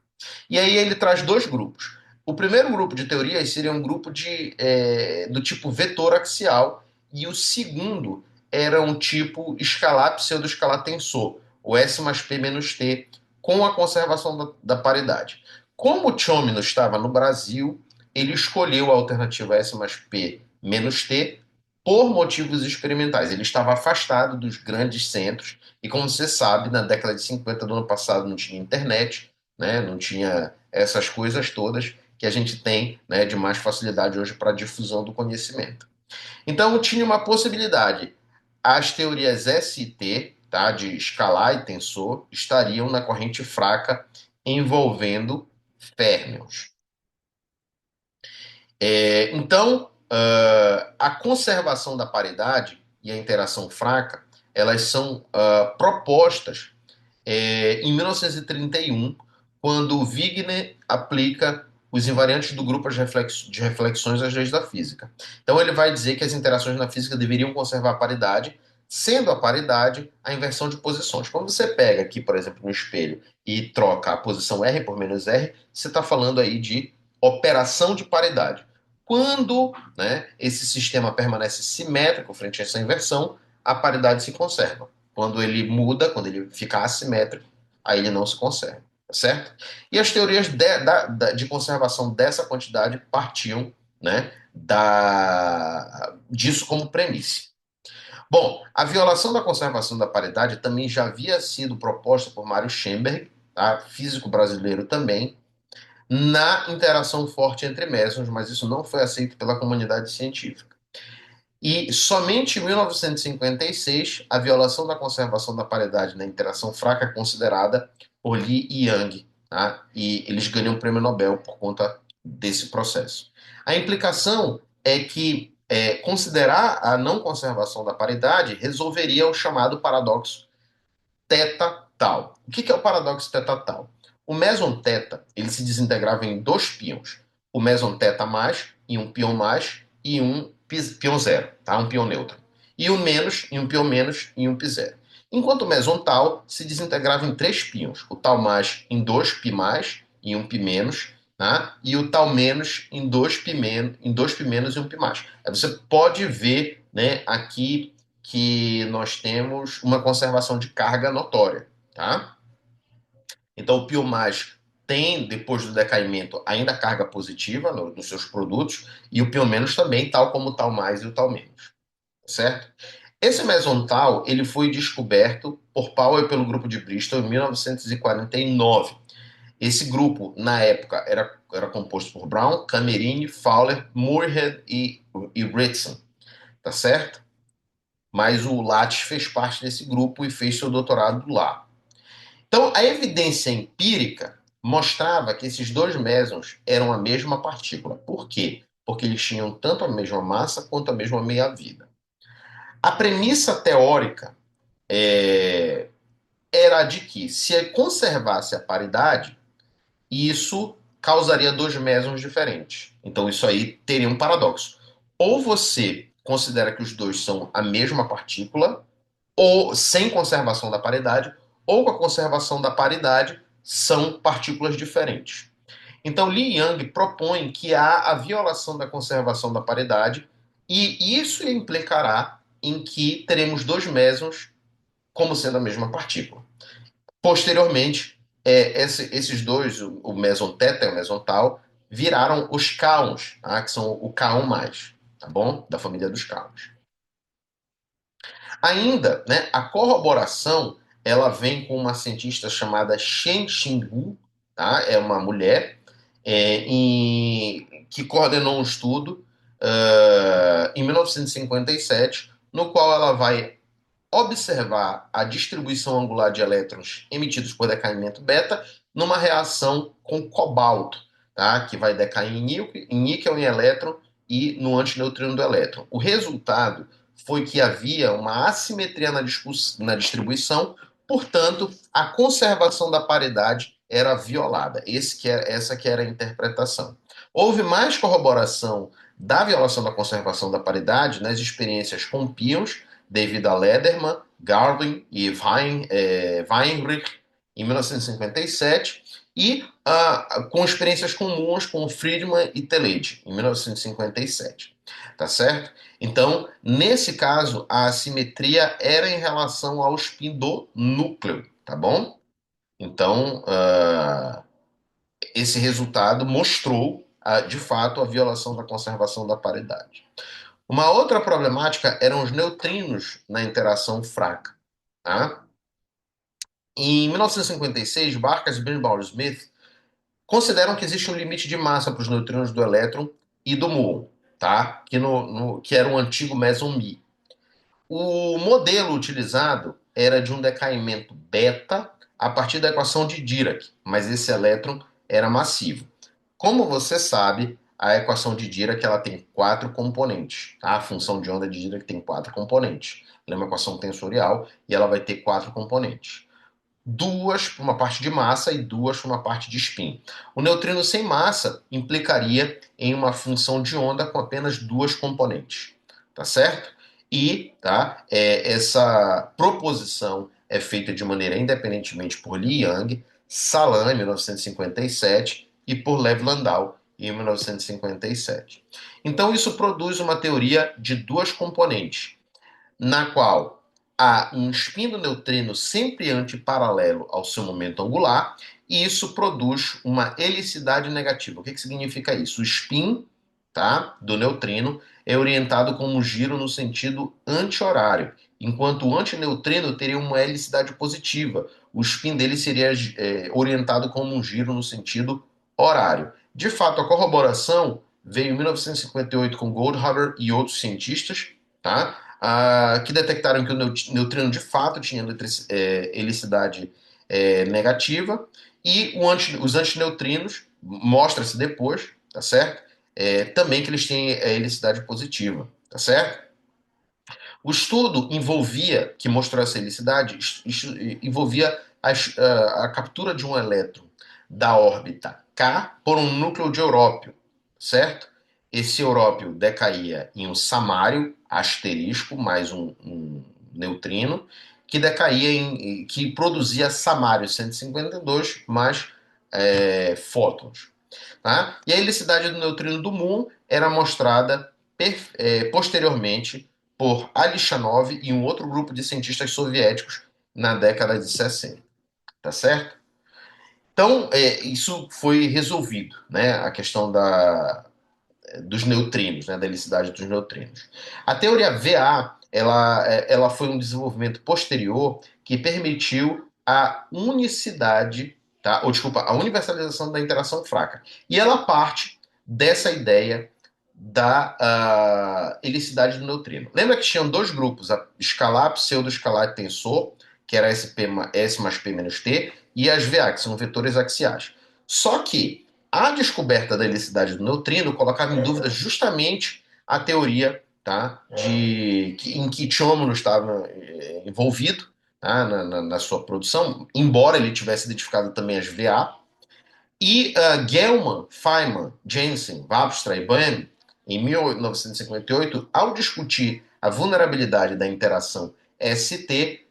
E aí ele traz dois grupos. O primeiro grupo de teorias seria um grupo do tipo vetor axial, e o segundo era um tipo escalar pseudo-escalar tensor, o S mais P menos T, com a conservação da paridade. Como o Tchomino estava no Brasil, ele escolheu a alternativa S mais P menos T por motivos experimentais. Ele estava afastado dos grandes centros, e como você sabe, na década de 50 do ano passado não tinha internet, né? Não tinha essas coisas todas que a gente tem, né, de mais facilidade hoje para a difusão do conhecimento. Então tinha uma possibilidade. As teorias ST, tá, de escalar e tensor, estariam na corrente fraca envolvendo férmions. Então, a conservação da paridade e a interação fraca, elas são propostas em 1931, quando Wigner aplica os invariantes do grupo de reflexões às leis da física. Então ele vai dizer que as interações na física deveriam conservar a paridade, sendo a paridade a inversão de posições. Quando você pega aqui, por exemplo, no espelho e troca a posição R por menos R, você está falando aí de operação de paridade. Quando, né, esse sistema permanece simétrico frente a essa inversão, a paridade se conserva. Quando ele muda, quando ele fica assimétrico, aí ele não se conserva, tá certo? E as teorias de conservação dessa quantidade partiam, né, disso como premissa. Bom, a violação da conservação da paridade também já havia sido proposta por Mário Schoenberg, tá? Físico brasileiro também, na interação forte entre mesons, mas isso não foi aceito pela comunidade científica. E somente em 1956 a violação da conservação da paridade na interação fraca é considerada por Lee e Yang, tá? E eles ganham o prêmio Nobel por conta desse processo. A implicação é que considerar a não conservação da paridade resolveria o chamado paradoxo teta-tal. O que é o paradoxo teta-tal? O meson teta ele se desintegrava em dois pions, o meson teta mais em um pion mais e um pion zero, tá? Um pion neutro. E o menos em um pion menos e um pi zero. Enquanto o meson tal se desintegrava em três pions, o tal mais em dois pi mais e um pi menos, tá? E o tal menos em dois pi menos e um pi mais. Aí você pode ver, né, aqui que nós temos uma conservação de carga notória, tá? Então, o π tem, depois do decaimento, ainda carga positiva nos seus produtos, e o π- também, tal como o tal mais e o tal menos, certo? Esse mesontal ele foi descoberto por Powell e pelo grupo de Bristol em 1949. Esse grupo, na época, era composto por Brown, Camerini, Fowler, Moorhead e Ritson, tá certo? Mas o Lattes fez parte desse grupo e fez seu doutorado lá. Então, a evidência empírica mostrava que esses dois mesons eram a mesma partícula. Por quê? Porque eles tinham tanto a mesma massa quanto a mesma meia-vida. A premissa teórica era de que, se conservasse a paridade, isso causaria dois mesons diferentes. Então, isso aí teria um paradoxo. Ou você considera que os dois são a mesma partícula, ou sem conservação da paridade, ou com a conservação da paridade, são partículas diferentes. Então, Li Yang propõe que há a violação da conservação da paridade, e isso implicará em que teremos dois mesons como sendo a mesma partícula. Posteriormente, esses dois, o meson teta e o meson tal, viraram os kaons, tá? Que são o K1+, tá bom? Da família dos kaons. Ainda, né, a corroboração, ela vem com uma cientista chamada Shen Xingu, tá? É uma mulher que coordenou um estudo em 1957, no qual ela vai observar a distribuição angular de elétrons emitidos por decaimento beta numa reação com cobalto, tá? Que vai decair em níquel em elétron e no antineutrino do elétron. O resultado foi que havia uma assimetria na distribuição, portanto, a conservação da paridade era violada. Essa que era a interpretação. Houve mais corroboração da violação da conservação da paridade nas experiências com pions, devido a Lederman, Garwin e Weinrich, em 1957, e com experiências comuns com Friedman e Telede, em 1957. Tá certo? Então, nesse caso, a assimetria era em relação ao spin do núcleo, tá bom? Então, esse resultado mostrou, de fato, a violação da conservação da paridade. Uma outra problemática eram os neutrinos na interação fraca. Tá? Em 1956, Barkas, Birnbaum e Smith consideram que existe um limite de massa para os neutrinos do elétron e do muon, tá? Que era um antigo meson Mi. O modelo utilizado era de um decaimento beta a partir da equação de Dirac, mas esse elétron era massivo. Como você sabe, a equação de Dirac ela tem quatro componentes. Tá? A função de onda de Dirac tem quatro componentes. Ela é uma equação tensorial e ela vai ter quatro componentes. Duas para uma parte de massa e duas para uma parte de spin. O neutrino sem massa implicaria em uma função de onda com apenas duas componentes. Tá certo? E essa proposição é feita de maneira independentemente por Li Yang, Salam, em 1957, e por Lev Landau, em 1957. Então, isso produz uma teoria de duas componentes, na qual há um spin do neutrino sempre antiparalelo ao seu momento angular, e isso produz uma helicidade negativa. O que significa isso? O spin, tá, do neutrino é orientado como um giro no sentido anti-horário, enquanto o antineutrino teria uma helicidade positiva. O spin dele seria orientado como um giro no sentido horário. De fato, a corroboração veio em 1958 com Goldhaber e outros cientistas, tá? Que detectaram que o neutrino de fato tinha helicidade negativa, e os antineutrinos, mostra-se depois, tá certo? Também que eles têm helicidade positiva, tá certo? O estudo envolvia, que mostrou essa helicidade, envolvia a captura de um elétron da órbita K por um núcleo de európio, certo? Esse európio decaía em um samário asterisco mais um neutrino, que decaía que produzia samário 152 mais fótons. Tá? E a helicidade do neutrino do muon era mostrada posteriormente por Alishanov e um outro grupo de cientistas soviéticos na década de 60. Tá certo? Então, isso foi resolvido, né? A questão dos neutrinos, né? Da helicidade dos neutrinos. A teoria VA, ela foi um desenvolvimento posterior que permitiu a unicidade, tá? Ou desculpa, a universalização da interação fraca. E ela parte dessa ideia da helicidade do neutrino. Lembra que tinham dois grupos, a escalar, pseudo-escalar e tensor, que era S mais P menos T, e as VA, que são vetores axiais. Só que a descoberta da helicidade do neutrino colocava em dúvida justamente a teoria, tá, em que Tchomo estava envolvido, tá, na sua produção, embora ele tivesse identificado também as VA. E Gell-Mann, Feynman, Jensen, Wabstra e Bohm, em 1958, ao discutir a vulnerabilidade da interação ST,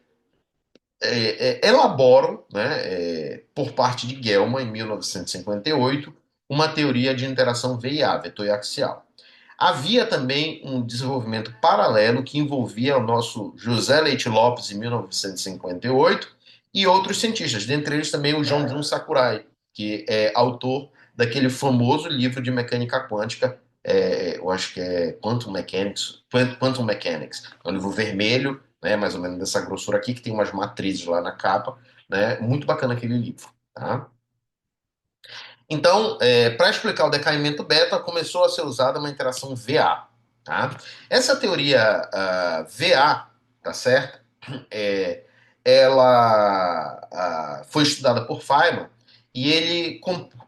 elaboram, né, por parte de Gell-Mann, em 1958, uma teoria de interação VIA, vetor axial. Havia também um desenvolvimento paralelo que envolvia o nosso José Leite Lopes, em 1958, e outros cientistas, dentre eles também o John Jun Sakurai, que é autor daquele famoso livro de mecânica quântica, eu acho que é Quantum Mechanics. É um livro vermelho, né, mais ou menos dessa grossura aqui, que tem umas matrizes lá na capa, né, muito bacana aquele livro. Tá? Então, para explicar o decaimento beta, começou a ser usada uma interação VA. Tá? Essa teoria VA, tá certo? É, ela foi estudada por Feynman e ele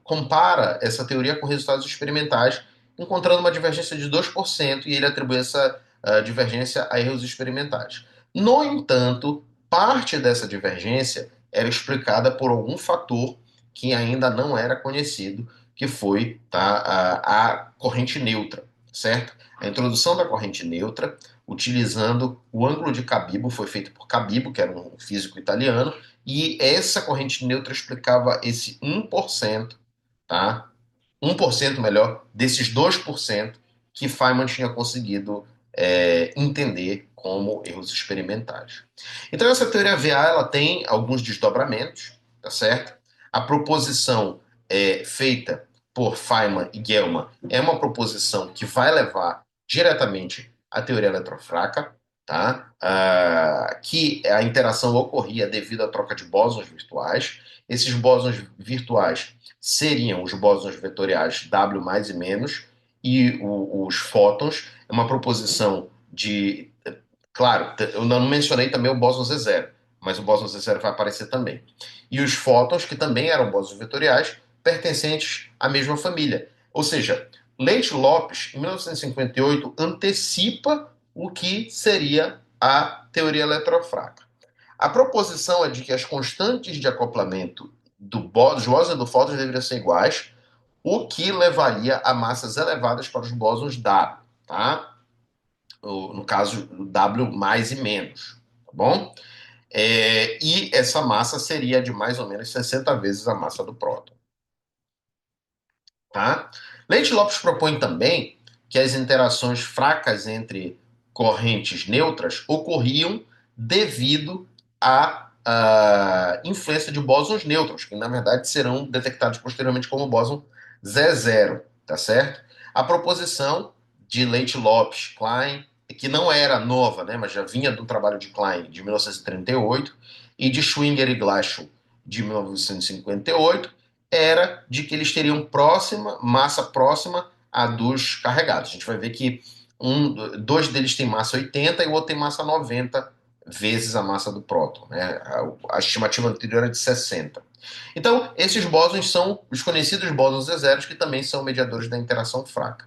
compara essa teoria com resultados experimentais, encontrando uma divergência de 2% e ele atribui essa divergência a erros experimentais. No entanto, parte dessa divergência era explicada por algum fator que ainda não era conhecido, que foi, tá, a corrente neutra, certo? A introdução da corrente neutra, utilizando o ângulo de Cabibbo, foi feito por Cabibbo, que era um físico italiano, e essa corrente neutra explicava esse 1%, tá? 1% melhor, desses 2% que Feynman tinha conseguido entender como erros experimentais. Então essa teoria VA ela tem alguns desdobramentos, tá certo? A proposição feita por Feynman e Gell-Mann é uma proposição que vai levar diretamente à teoria eletrofraca, tá? Que a interação ocorria devido à troca de bósons virtuais. Esses bósons virtuais seriam os bósons vetoriais W mais e menos e os fótons. É uma proposição de... Claro, eu não mencionei também o bóson Z0, mas o bóson Z0 vai aparecer também. E os fótons, que também eram bósons vetoriais, pertencentes à mesma família. Ou seja, Leite-Lopes, em 1958, antecipa o que seria a teoria eletrofraca. A proposição é de que as constantes de acoplamento dos bósons e do fóton deveriam ser iguais, o que levaria a massas elevadas para os bósons W, tá? No caso, W mais e menos, tá bom? E essa massa seria de mais ou menos 60 vezes a massa do próton. Tá? Leite-Lopes propõe também que as interações fracas entre correntes neutras ocorriam devido à influência de bósons nêutrons, que na verdade serão detectados posteriormente como bóson Z0, tá certo? A proposição de Leite-Lopes, Klein, que não era nova, né, mas já vinha do trabalho de Klein de 1938 e de Schwinger e Glashow de 1958, era de que eles teriam massa próxima à dos carregados. A gente vai ver que dois deles têm massa 80 e o outro tem massa 90 vezes a massa do próton. Né? A estimativa anterior era de 60. Então, esses bósons são os conhecidos bósons Z0, que também são mediadores da interação fraca.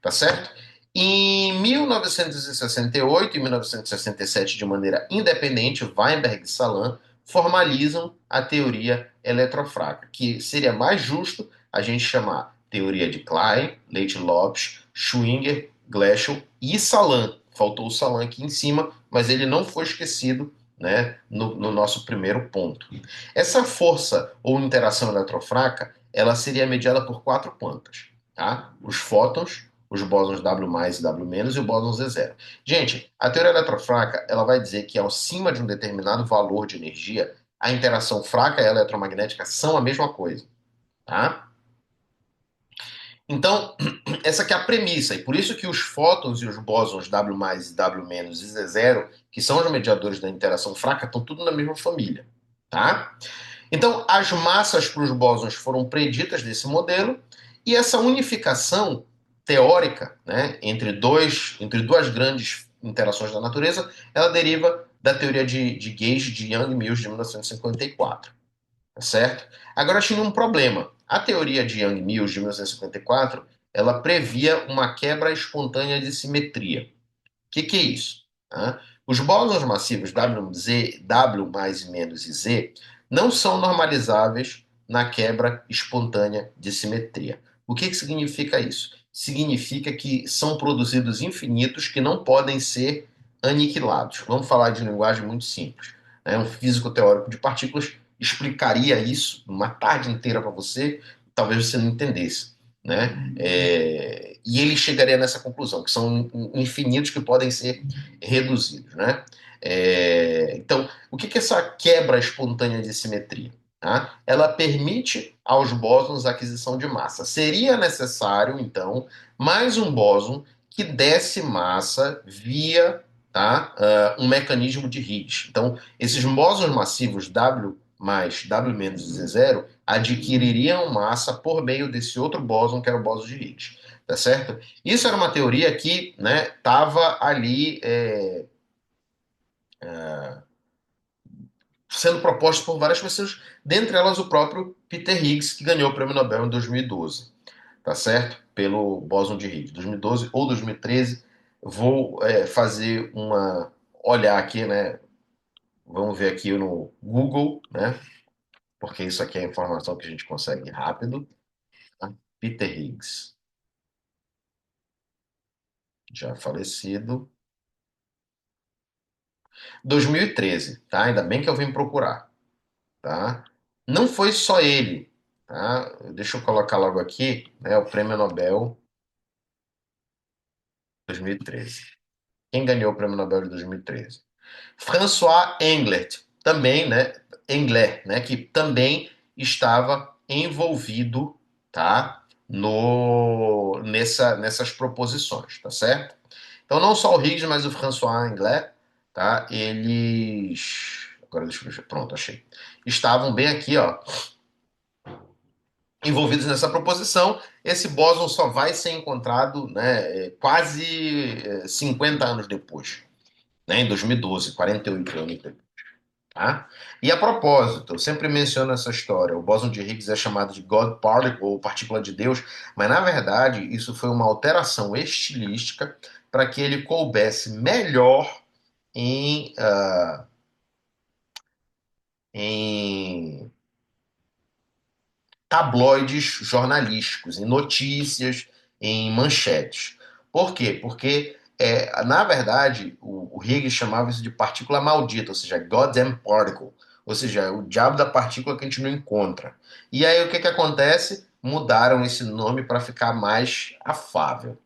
Tá certo? Em 1968 e 1967, de maneira independente, Weinberg e Salan formalizam a teoria eletrofraca, que seria mais justo a gente chamar teoria de Klein, Leite-Lopes, Schwinger, Glashow e Salan. Faltou o Salan aqui em cima, mas ele não foi esquecido, né, no nosso primeiro ponto. Essa força ou interação eletrofraca, ela seria mediada por quatro quantas, tá? Os fótons, os bósons W mais e W menos e o bóson Z0. Gente, a teoria eletrofraca ela vai dizer que acima de um determinado valor de energia, a interação fraca e a eletromagnética são a mesma coisa, tá? Então, essa aqui é a premissa, e por isso que os fótons e os bósons W+, W- e Z0, que são os mediadores da interação fraca, estão tudo na mesma família, tá? Então, as massas para os bósons foram preditas desse modelo, e essa unificação teórica, né, entre duas grandes interações da natureza, ela deriva da teoria de Gauge de Young-Mills de 1954, tá certo? Agora tinha um problema. A teoria de Young-Mills de 1954, ela previa uma quebra espontânea de simetria. O que é isso? Tá? Os bósons massivos W mais e menos e Z não são normalizáveis na quebra espontânea de simetria. O que significa isso? Significa que são produzidos infinitos que não podem ser aniquilados. Vamos falar de linguagem muito simples. Né? Um físico teórico de partículas explicaria isso uma tarde inteira para você, talvez você não entendesse. Né? E ele chegaria nessa conclusão, que são infinitos que podem ser reduzidos. Né? Então, o que é essa quebra espontânea de simetria? Tá? Ela permite aos bósons a aquisição de massa. Seria necessário, então, mais um bóson que desse massa via, tá, um mecanismo de Higgs. Então, esses bósons massivos W menos Z0 adquiririam massa por meio desse outro bóson, que era o bóson de Higgs. Tá certo? Isso era uma teoria que estava ali sendo proposta por várias pessoas, dentre elas o próprio Peter Higgs, que ganhou o prêmio Nobel em 2012, tá certo? Pelo bóson de Higgs, 2012 ou 2013. Vou fazer uma olhar aqui, né? Vamos ver aqui no Google, né? Porque isso aqui é informação que a gente consegue rápido. Tá? Peter Higgs, já falecido, 2013, tá? Ainda bem que eu vim procurar, tá? Não foi só ele, tá? Deixa eu colocar logo aqui, né, o Prêmio Nobel 2013. Quem ganhou o Prêmio Nobel de 2013? François Englert, também, né, Englert, né, que também estava envolvido, tá, no nessas proposições, tá certo? Então não só o Higgs, mas o François Englert, tá? Eles, agora deixa eu ver, pronto, achei. Estavam bem aqui, ó, envolvidos nessa proposição. Esse bóson só vai ser encontrado, né, quase 50 anos depois, né, em 2012, 48 anos depois. Tá? E a propósito, eu sempre menciono essa história. O bóson de Higgs é chamado de God Particle, ou partícula de Deus, mas na verdade isso foi uma alteração estilística para que ele coubesse melhor em, em tabloides jornalísticos, em notícias, em manchetes. Por quê? Porque, na verdade, o Higgs chamava isso de partícula maldita, ou seja, goddamn particle, ou seja, o diabo da partícula que a gente não encontra. E aí o que, que acontece? Mudaram esse nome para ficar mais afável,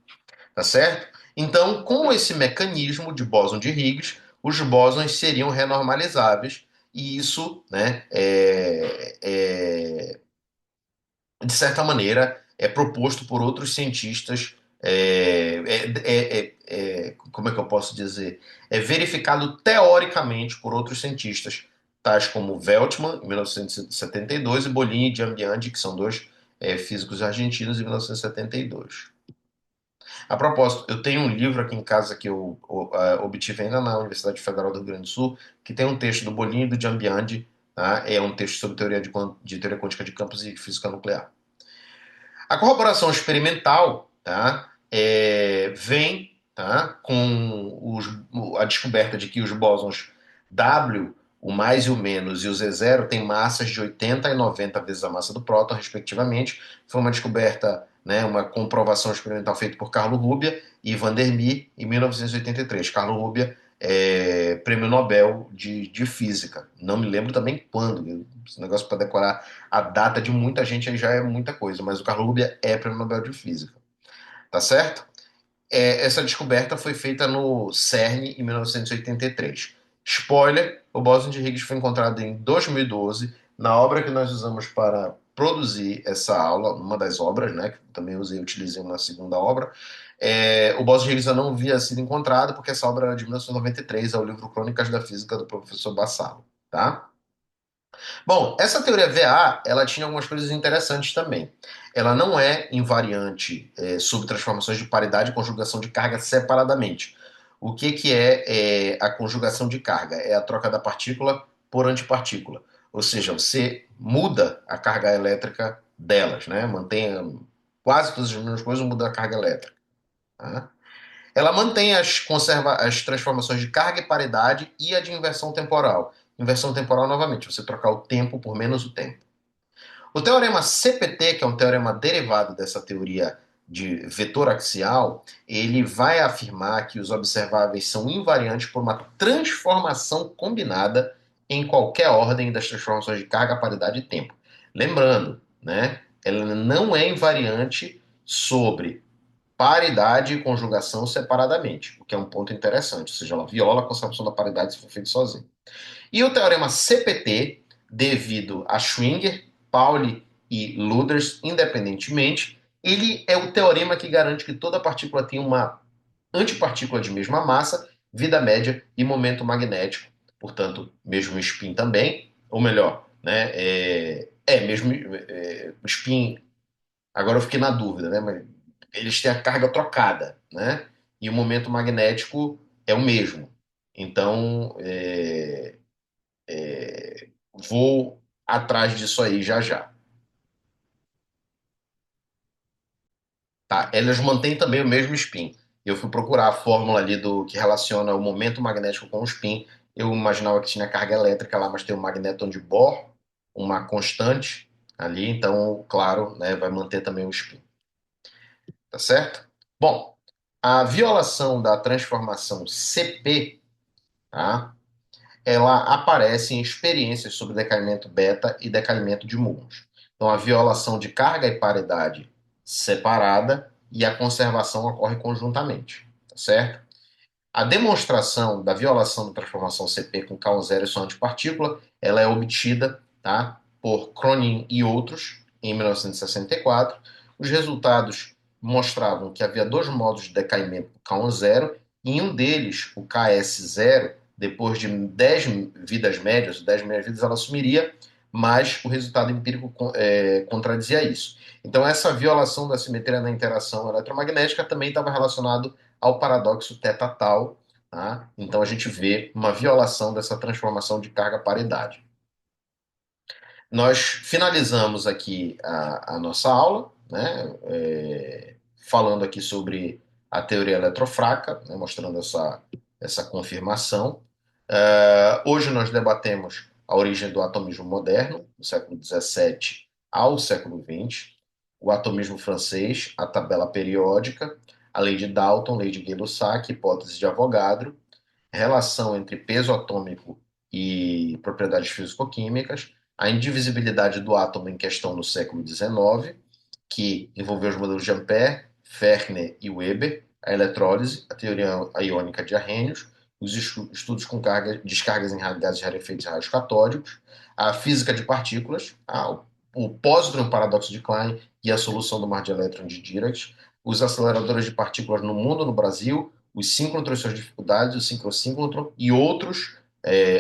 tá certo? Então, com esse mecanismo de bóson de Higgs, os bósons seriam renormalizáveis, e isso, né, de certa maneira, é proposto por outros cientistas. Como é que eu posso dizer? É verificado teoricamente por outros cientistas, tais como Weltman, em 1972, e dois, e Bolin e Giambiandi, que são dois físicos argentinos, em 1972. A propósito, eu tenho um livro aqui em casa que eu obtive ainda na Universidade Federal do Rio Grande do Sul, que tem um texto do Bolin e do Giambiandi, tá? É um texto sobre teoria de teoria quântica de campos e física nuclear. A corroboração experimental, tá, vem, tá, com a descoberta de que os bósons W, o mais e o menos, e o Z0 têm massas de 80 e 90 vezes a massa do próton, respectivamente. Foi uma descoberta, né, uma comprovação experimental feita por Carlo Rubbia e Van der Meer em 1983. Carlo Rubbia prêmio Nobel de Física. Não me lembro também quando. Esse negócio para decorar a data de muita gente aí já é muita coisa, mas o Carlo Rubbia é prêmio Nobel de Física. Tá certo? Essa descoberta foi feita no CERN em 1983. Spoiler, o bóson de Higgs foi encontrado em 2012, na obra que nós usamos para produzir essa aula, uma das obras, né, que também usei, utilizei uma segunda obra. O bóson de Higgs ainda não havia sido encontrado, porque essa obra era de 1993, é o livro Crônicas da Física do professor Bassalo, tá? Bom, essa teoria VA, ela tinha algumas coisas interessantes também. Ela não é invariante sobre transformações de paridade e conjugação de carga separadamente. O que, que a conjugação de carga? É a troca da partícula por antipartícula. Ou seja, você muda a carga elétrica delas, né? Mantém quase todas as mesmas coisas, muda a carga elétrica. Tá? Ela mantém as transformações de carga e paridade e a de inversão temporal. Inversão temporal, novamente, você trocar o tempo por menos o tempo. O teorema CPT, que é um teorema derivado dessa teoria de vetor axial, ele vai afirmar que os observáveis são invariantes por uma transformação combinada em qualquer ordem das transformações de carga, paridade e tempo. Lembrando, né, ela não é invariante sobre paridade e conjugação separadamente, o que é um ponto interessante, ou seja, ela viola a concepção da paridade se for feito sozinho. E o teorema CPT, devido a Schwinger, Pauli e Luders, independentemente, ele é o teorema que garante que toda partícula tem uma antipartícula de mesma massa, vida média e momento magnético. Portanto, mesmo spin também, ou melhor, né, mesmo o spin. Agora eu fiquei na dúvida, né? Mas eles têm a carga trocada, né? E o momento magnético é o mesmo. Então, vou atrás disso aí já já. Tá? Elas mantêm também o mesmo spin. Eu fui procurar a fórmula ali do que relaciona o momento magnético com o spin. Eu imaginava que tinha carga elétrica lá, mas tem um magneton de Bohr, uma constante ali, então, claro, né, vai manter também o spin. Tá certo? Bom, a violação da transformação CP, tá? Ela aparece em experiências sobre decaimento beta e decaimento de muons. Então, a violação de carga e paridade separada e a conservação ocorre conjuntamente, tá certo? A demonstração da violação da transformação CP com K0 e sua antipartícula, ela é obtida, tá, por Cronin e outros em 1964. Os resultados mostravam que havia dois modos de decaimento do K0, e em um deles, o KS0, depois de 10 vidas médias, 10 meia vidas, ela sumiria, mas o resultado empírico contradizia isso. Então, essa violação da simetria na interação eletromagnética também estava relacionado ao paradoxo teta-tal. Tá? Então a gente vê uma violação dessa transformação de carga-paridade. Nós finalizamos aqui a nossa aula, né, falando aqui sobre a teoria eletrofraca, né, mostrando essa confirmação. Hoje nós debatemos a origem do atomismo moderno, do século XVII ao século XX, o atomismo francês, a tabela periódica, a lei de Dalton, lei de Gay-Lussac, hipótese de Avogadro, relação entre peso atômico e propriedades físico-químicas, a indivisibilidade do átomo em questão no século XIX, que envolveu os modelos de Ampère, Fermi e Weber, a eletrólise, a teoria iônica de Arrhenius, os estudos com descargas em gases rarefeitos e raios catódicos, a física de partículas, o pósitron paradoxo de Klein e a solução do mar de elétron de Dirac, os aceleradores de partículas no mundo, no Brasil, os síncrotrons e suas dificuldades, o sincrosíncrotron e outros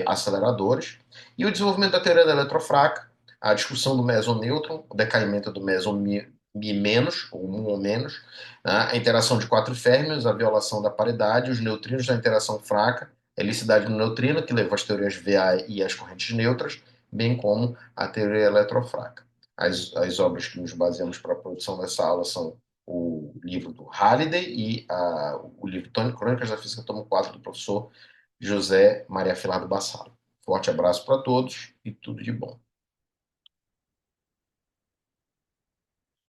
aceleradores, e o desenvolvimento da teoria da eletrofraca, a discussão do mesonêutron, o decaimento do meson mi menos, ou mu ou menos, né? A interação de quatro férmions, a violação da paridade, os neutrinos da interação fraca, a helicidade do neutrino, que levou às teorias VA e às correntes neutras, bem como a teoria eletrofraca. As obras que nos baseamos para a produção dessa aula são o livro do Halliday e o livro Crônicas da Física, tomo 4, do professor José Maria Filardo Bassalo. Forte abraço para todos e tudo de bom.